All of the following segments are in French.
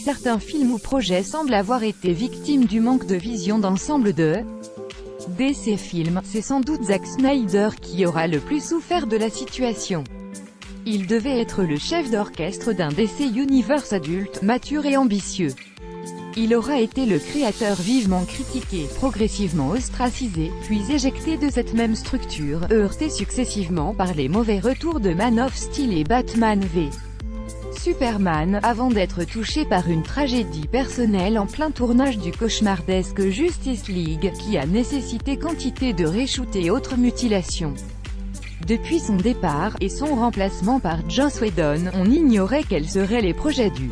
certains films ou projets semblent avoir été victimes du manque de vision d'ensemble de DC Films, c'est sans doute Zack Snyder qui aura le plus souffert de la situation. Il devait être le chef d'orchestre d'un DC Universe adulte, mature et ambitieux. Il aura été le créateur vivement critiqué, progressivement ostracisé, puis éjecté de cette même structure, heurté successivement par les mauvais retours de Man of Steel et Batman v Superman, avant d'être touché par une tragédie personnelle en plein tournage du cauchemardesque Justice League, qui a nécessité quantité de reshoots et autres mutilations. Depuis son départ, et son remplacement par Joss Whedon, on ignorait quels seraient les projets du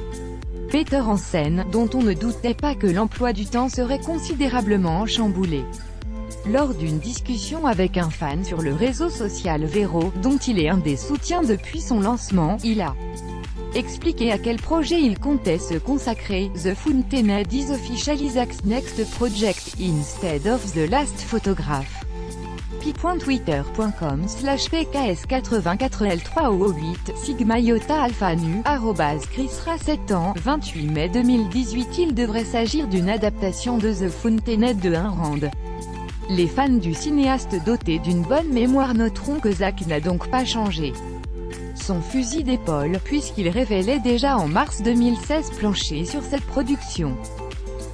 metteur en scène, dont on ne doutait pas que l'emploi du temps serait considérablement chamboulé. Lors d'une discussion avec un fan sur le réseau social Vero, dont il est un des soutiens depuis son lancement, il a expliqué à quel projet il comptait se consacrer. The Fountainhead is officially Zack's next project, instead of The Last Photograph. pi.twitter.com/pks84l3o8 Sigma Iota Alpha Nu @chrisra 7 ans 28 mai 2018. Il devrait s'agir d'une adaptation de The Fountainhead de Ayn Rand. Les fans du cinéaste doté d'une bonne mémoire noteront que Zack n'a donc pas changé son fusil d'épaule, puisqu'il révélait déjà en mars 2016 plancher sur cette production.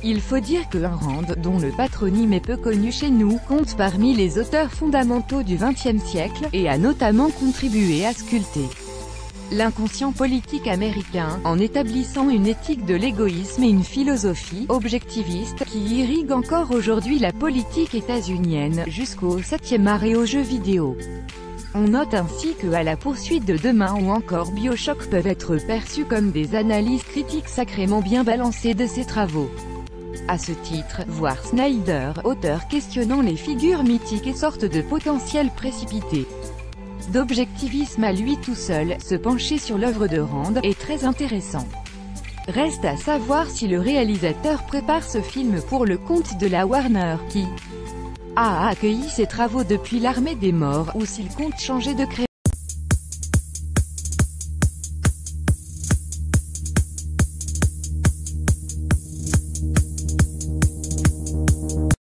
Il faut dire que Ayn Rand, dont le patronyme est peu connu chez nous, compte parmi les auteurs fondamentaux du XXe siècle, et a notamment contribué à sculpter l'inconscient politique américain, en établissant une éthique de l'égoïsme et une philosophie objectiviste, qui irrigue encore aujourd'hui la politique états-unienne, jusqu'au 7e art et aux jeux vidéo. On note ainsi que À la poursuite de demain ou encore BioShock peuvent être perçus comme des analyses critiques sacrément bien balancées de ses travaux. À ce titre, voir Snyder, auteur questionnant les figures mythiques et sorte de potentiel précipité d'objectivisme à lui tout seul, se pencher sur l'œuvre de Rand, est très intéressant. Reste à savoir si le réalisateur prépare ce film pour le compte de la Warner, qui a accueilli ses travaux depuis l'Armée des Morts, ou s'il compte changer de créateur.